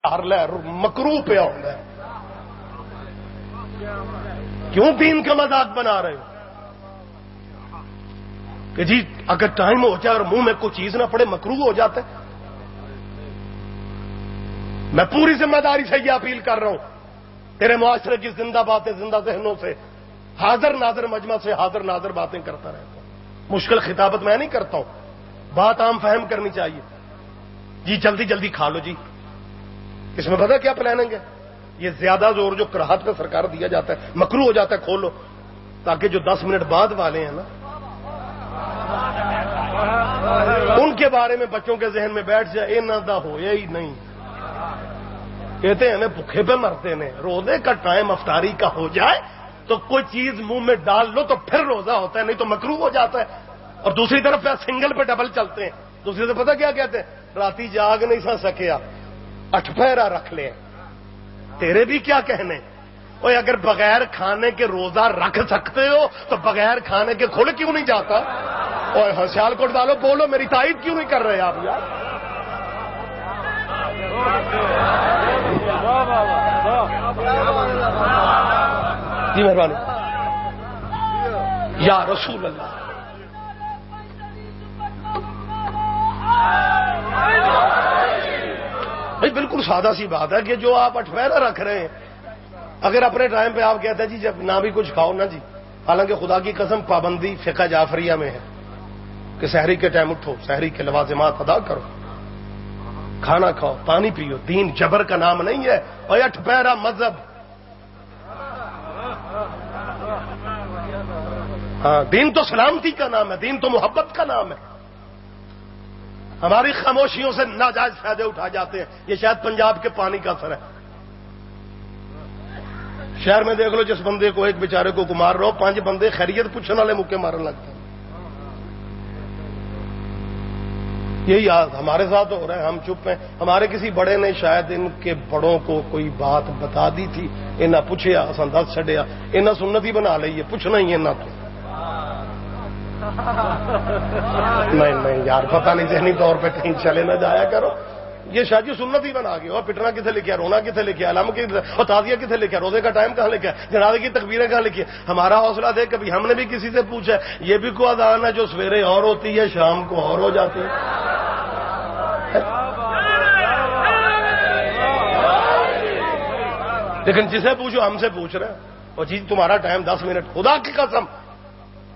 ہر لے مکروہ پہ ہوتا ہے. کیوں دین کا مذاق بنا رہے ہو کہ جی اگر ٹائم ہو جائے اور منہ میں کوئی چیز نہ پڑے مکروہ ہو جاتا ہے. میں پوری ذمہ داری سے یہ اپیل کر رہا ہوں تیرے معاشرے کی زندہ باتیں زندہ ذہنوں سے حاضر ناظر مجمع سے حاضر ناظر باتیں کرتا رہتا ہوں. مشکل خطابت میں نہیں کرتا ہوں, بات عام فہم کرنی چاہیے. جی جلدی جلدی کھا لو جی. اس میں پتا کیا پلاننگ ہے؟ یہ زیادہ زور جو کراہت پہ سرکار دیا جاتا ہے, مکروہ ہو جاتا ہے, کھولو تاکہ جو 10 منٹ بعد والے ہیں نا ان کے بارے میں بچوں کے ذہن میں بیٹھ جائے اے نہ دا ہو ہی نہیں. کہتے ہیں بھوکے پہ مرتے ہیں, روزے کا ٹائم افطاری کا ہو جائے تو کوئی چیز منہ میں ڈال لو تو پھر روزہ ہوتا ہے, نہیں تو مکروہ ہو جاتا ہے. اور دوسری طرف سنگل پہ ڈبل چلتے ہیں. دوسری طرف پتہ کیا کہتے ہیں؟ راتی جاگ نہیں سا سکیا 8 پہرا رکھ لے. تیرے بھی کیا کہنے؟ اوے اگر بغیر کھانے کے روزہ رکھ سکتے ہو تو بغیر کھانے کے کھل کیوں نہیں جاتا؟ اور سیال کوٹ والو بولو, میری تائید کیوں نہیں کر رہے آپ یار؟ جی مہربانی. یا رسول اللہ. بھائی بالکل سادہ سی بات ہے کہ جو آپ 8 پہرا رکھ رہے ہیں, اگر اپنے ٹائم پہ آپ کہتے ہیں جی جب نہ بھی کچھ کھاؤ نا جی, حالانکہ خدا کی قسم پابندی فقہ جعفریہ میں ہے کہ سحری کے ٹائم اٹھو, سحری کے لوازمات ادا کرو, کھانا کھاؤ, پانی پیو. دین جبر کا نام نہیں ہے. اور 8 پہرا مذہب, ہاں دین تو سلامتی کا نام ہے, دین تو محبت کا نام ہے. ہماری خاموشیوں سے ناجائز فائدے اٹھا جاتے ہیں. یہ شاید پنجاب کے پانی کا اثر ہے. شہر میں دیکھ لو, جس بندے کو ایک بیچارے کو مار رہو 5 بندے خیریت پوچھنے والے مکے مارنے لگتے ہیں. یہی ہمارے ساتھ ہو رہا ہے, ہم چپ ہیں. ہمارے کسی بڑے نے شاید ان کے بڑوں کو کوئی بات بتا دی تھی, انہیں پوچھیا اساں دس چھڈیا, انہیں سنت ہی بنا لئی ہے, پوچھنا ہی انہیں تو نہیں یار پتہ نہیں ذہنی طور پہ کہیں چلے نہ جایا کرو. یہ شاید جی سنت ہی بنا گیا. اور پٹنا کتنے لکھا, رونا کتنے لکھا, علم کی اور تازیہ کتنے لکھا, روزے کا ٹائم کہاں لکھا, جنازے کی تکبیریں کہاں لکھی. ہمارا حوصلہ دے کبھی ہم نے بھی کسی سے پوچھا یہ بھی کوئی اذان ہے جو سویرے اور ہوتی ہے شام کو اور ہو جاتی ہے؟ لیکن جسے پوچھو ہم سے پوچھ رہے ہیں. اور جی تمہارا ٹائم 10 منٹ, خدا کی قسم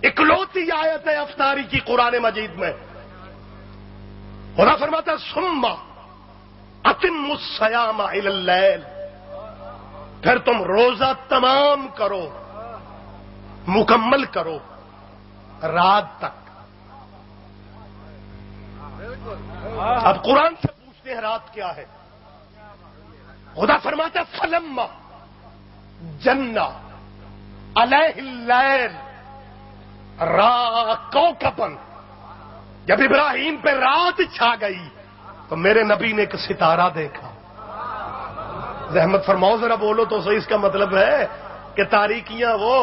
اکلوتی آیت ہے افطاری کی قرآن مجید میں. خدا فرماتا ہے ثم اتم الصیام الی اللیل, پھر تم روزہ تمام کرو, مکمل کرو رات تک. اب قرآن سے پوچھتے ہیں رات کیا ہے؟ خدا فرماتا ہے فلما جن علیہ اللیل را کوکبن, جب ابراہیم پہ رات چھا گئی تو میرے نبی نے ایک ستارہ دیکھا. رحمت فرماؤ ذرا بولو تو صحیح. اس کا مطلب ہے کہ تاریکیاں وہ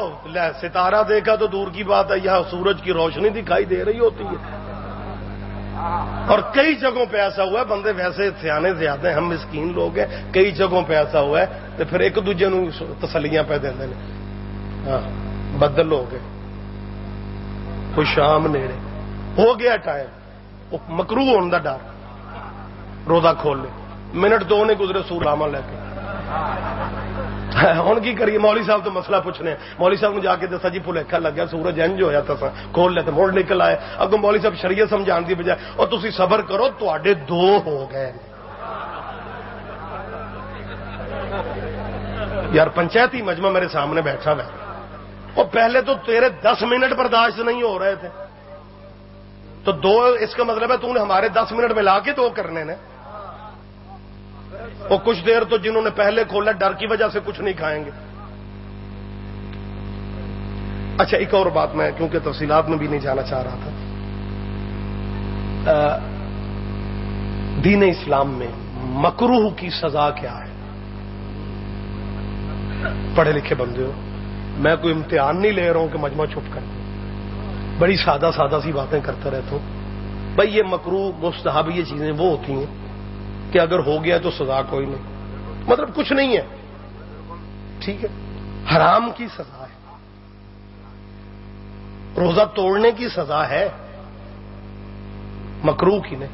ستارہ دیکھا تو دور کی بات ہے, یہاں سورج کی روشنی دکھائی دے رہی ہوتی ہے. اور کئی جگہوں پہ ایسا ہوا ہے, بندے ویسے سیانے زیادہ ہیں, ہم مسکین لوگ ہیں, کئی جگہوں پہ ایسا ہوا ہے تو پھر ایک دوجے نو تسلیاں پہ دے دیں. ہاں بدل ہو گئے, کوئی شام نیڑے ہو گیا ٹائم, مکروہ ہونے کا ڈر, روزہ کھول لے, منٹ 2 نہیں گزرے سور لاما لے کے. ہوں کی کریے, مولوی صاحب تو مسئلہ پوچھنے, مولوی صاحب نے جا کے دسا جی بھلیکھا لگا سورج انج ہویا تھا, کھول لیتے مڑ نکل آئے. اگوں مولوی صاحب شریعت سمجھان دی بجائے اور تسی صبر کرو تواڈے 2 ہو گئے. یار پنچایتی مجمع میرے سامنے بیٹھا ہوا, اور پہلے تو تیرے 10 منٹ برداشت نہیں ہو رہے تھے, تو 2 اس کا مطلب ہے تو نے ہمارے 10 منٹ ملا کے 2 کرنے نے. اور کچھ دیر تو جنہوں نے پہلے کھولا ڈر کی وجہ سے کچھ نہیں کھائیں گے. اچھا ایک اور بات میں کیونکہ تفصیلات میں بھی نہیں جانا چاہ رہا تھا, دین اسلام میں مکروہ کی سزا کیا ہے؟ پڑھے لکھے بندے ہو, میں کوئی امتحان نہیں لے رہا ہوں کہ مجمع چھپ کر دوں, بڑی سادہ سی باتیں کرتا رہتا ہوں. بھائی یہ مکروہ مستحب یہ چیزیں وہ ہوتی ہیں کہ اگر ہو گیا تو سزا کوئی نہیں, مطلب کچھ نہیں ہے، ٹھیک ہے، حرام کی سزا ہے، روزہ توڑنے کی سزا ہے، مکروہ کی نہیں۔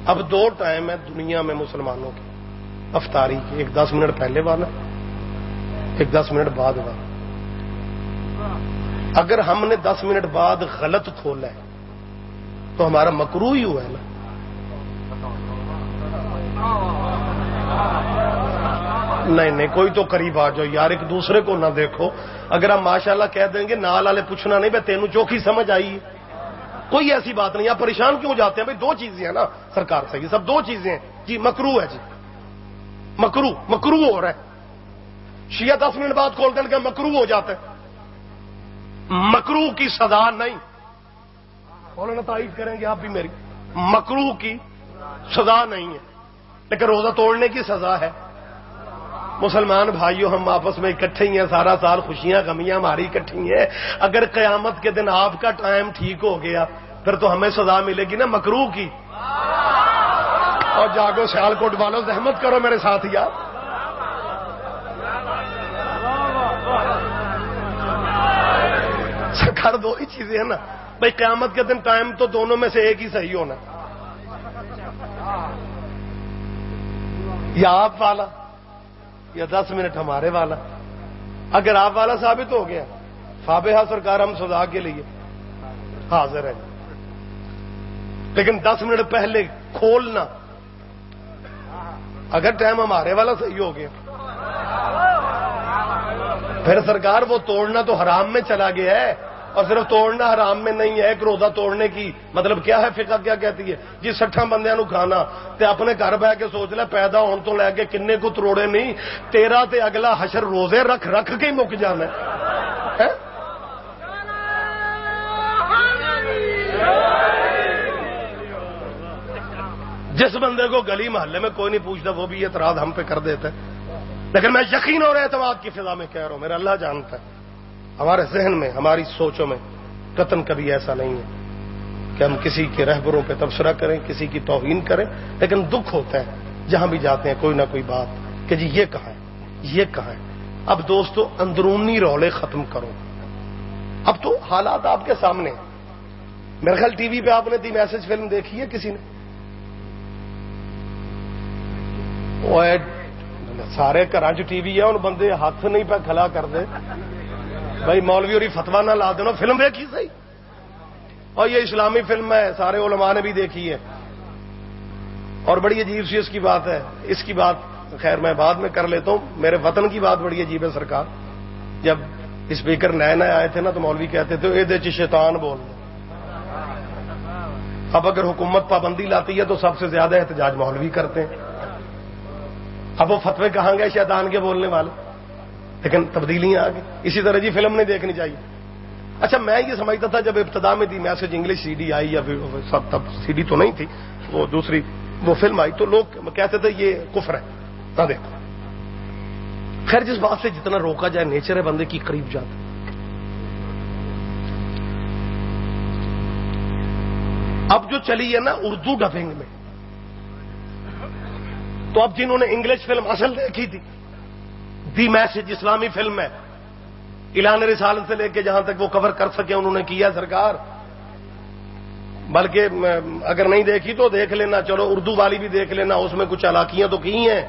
اب دو ٹائم ہے دنیا میں مسلمانوں کے افطاری کی، ایک 10 منٹ پہلے والا، ایک 10 منٹ بعد والا۔ اگر ہم نے 10 منٹ بعد غلط کھولا ہے تو ہمارا مکروہ ہی ہوا ہے نا۔ نہیں کوئی تو قریب آ جاؤ یار، ایک دوسرے کو نہ دیکھو۔ اگر ہم ماشاءاللہ کہہ دیں گے نال والے پوچھنا نہیں بھائی تینوں چوکھی سمجھ آئی، کوئی ایسی بات نہیں۔ آپ پریشان کیوں جاتے ہیں بھائی؟ دو چیزیں ہیں نا سرکار سے، یہ سب دو چیزیں ہیں جی۔ مکروہ ہے جی، مکروہ ہو رہا ہے۔ شیعہ 10 منٹ بعد کھولتے ہیں کہ مکروہ ہو جاتا ہے، مکروہ کی سزا نہیں۔ مولانا تائید کریں گے آپ بھی میری، مکروہ کی سزا نہیں ہے، لیکن روزہ توڑنے کی سزا ہے۔ مسلمان بھائیوں، ہم آپس میں اکٹھے ہی ہیں، سارا سال خوشیاں غمیاں ہماری اکٹھی ہیں۔ اگر قیامت کے دن آپ کا ٹائم ٹھیک ہو گیا پھر تو ہمیں سزا ملے گی نا مکروہ کی۔ اور جاگو سیالکوٹ والوں، زحمت کرو میرے ساتھ یار۔ سرکار دو ہی چیزیں ہیں نا بھائی، قیامت کے دن ٹائم تو دونوں میں سے ایک ہی صحیح ہونا، یا آپ والا یا 10 منٹ ہمارے والا۔ اگر آپ والا ثابت ہو گیا فابہا سرکار، ہم سزا کے لیے حاضر ہیں، لیکن 10 منٹ پہلے کھولنا، اگر ٹائم ہمارے والا صحیح ہو گیا پھر سرکار وہ توڑنا تو حرام میں چلا گیا ہے۔ اور صرف توڑنا حرام میں نہیں ہے، ایک روزہ توڑنے کی مطلب کیا ہے؟ فقہ کیا کہتی ہے جی؟ 60 بندیاں نو کھانا تے اپنے گھر بہ کے سوچ لے پیدا ہون تو لے کے کنے کو تروڑے نہیں، تیرا تے اگلا حشر روزے رکھ رکھ کے ہی مک جانا ہے۔ جس بندے کو گلی محلے میں کوئی نہیں پوچھتا وہ بھی اعتراض ہم پہ کر دیتا ہے، لیکن میں یقین اور اعتماد کی فضا میں کہہ رہا ہوں، میرا اللہ جانتا ہے ہمارے ذہن میں، ہماری سوچوں میں قطعاً کبھی ایسا نہیں ہے کہ ہم کسی کے رہبروں پہ تبصرہ کریں، کسی کی توہین کریں، لیکن دکھ ہوتا ہے جہاں بھی جاتے ہیں کوئی نہ کوئی بات کہ جی یہ کہاں ہے، یہ کہاں ہے۔ اب دوستو اندرونی رولے ختم کرو، اب تو حالات آپ کے سامنے ہیں۔ میرے خیال ٹی وی پہ آپ نے دی میسج فلم دیکھی ہے کسی نے؟ سارے گھر چ ٹی وی ہے، ان بندے ہاتھ نہیں پہ کھلا کر دے بھائی مولوی اور فتوا نہ لا دینا، فلم دیکھی صحیح؟ اور یہ اسلامی فلم ہے، سارے علماء نے بھی دیکھی ہے، اور بڑی عجیب سی اس کی بات ہے۔ اس کی بات خیر میں بعد میں کر لیتا ہوں، میرے وطن کی بات بڑی عجیب ہے سرکار۔ جب اسپیکر نئے نئے آئے تھے نا تو مولوی کہتے تھے اے دے چ شیطان بول دے۔ اب اگر حکومت پابندی لاتی ہے تو سب سے زیادہ احتجاج مولوی کرتے ہیں۔ اب وہ فتوے کہاں گئے شیطان کے بولنے والے؟ لیکن تبدیلیاں آ گئی۔ اسی طرح جی فلم نہیں دیکھنی چاہیے۔ اچھا میں یہ سمجھتا تھا جب ابتدا میں the message English C D I, یا سب تب سی ڈی تو نہیں تھی، وہ دوسری وہ فلم آئی تو لوگ کہتے تھے یہ کفر ہے نہ دیکھو۔ خیر جس بات سے جتنا روکا جائے، نیچر ہے بندے کی قریب جاتا۔ اب جو چلی ہے نا اردو ڈبنگ میں، تو اب جنہوں نے انگلش فلم اصل دیکھی تھی، دی میسج اسلامی فلم ہے، اعلان رسالت سے لے کے جہاں تک وہ کور کر سکے انہوں نے کیا سرکار۔ بلکہ اگر نہیں دیکھی تو دیکھ لینا، چلو اردو والی بھی دیکھ لینا، اس میں کچھ چالاکیاں تو کی ہیں۔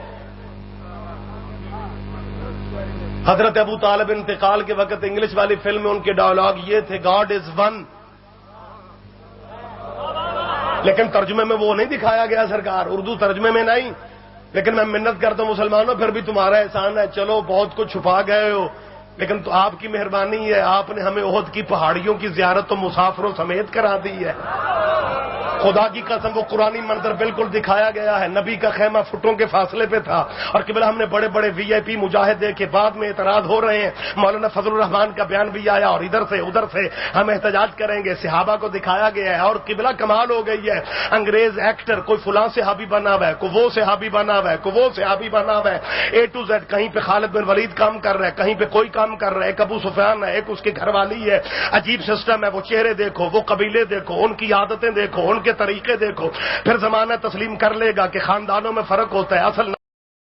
حضرت ابو طالب انتقال کے وقت انگلش والی فلم میں ان کے ڈائلاگ یہ تھے، گاڈ از ون، لیکن ترجمے میں وہ نہیں دکھایا گیا سرکار، اردو ترجمے میں نہیں۔ لیکن میں منت کرتا ہوں مسلمانوں، پھر بھی تمہارا احسان ہے، چلو بہت کچھ چھپا گئے ہو، لیکن تو آپ کی مہربانی ہے، آپ نے ہمیں احد کی پہاڑیوں کی زیارت تو مسافروں سمیت کرا دی ہے۔ خدا کی قسم وہ قرآنی منظر بالکل دکھایا گیا ہے، نبی کا خیمہ فٹوں کے فاصلے پہ تھا، اور قبلہ ہم نے بڑے بڑے وی آئی پی مجاہد دیکھے، بعد میں اعتراض ہو رہے ہیں، مولانا فضل الرحمان کا بیان بھی آیا، اور ادھر سے ادھر سے ہم احتجاج کریں گے، صحابہ کو دکھایا گیا ہے، اور قبلہ کمال ہو گئی ہے، انگریز ایکٹر کوئی فلاں صحابی بنا ہوا ہے، کوئی وہ صحابی بنا ہوا ہے، کوئی وہ صحابی بنا ہوا ہے، اے ٹو زیڈ، کہیں پہ خالد بن ولید کام کر رہا ہے، کہیں پہ کوئی کام کر رہا ہے، ایک ابو سفیان ہے، ایک اس کی گھر والی ہے، عجیب سسٹم ہے، وہ چہرے دیکھو، وہ قبیلے دیکھو، ان کی عادتیں دیکھو، ان کے طریقے دیکھو، پھر زمانہ تسلیم کر لے گا کہ خاندانوں میں فرق ہوتا ہے، اصل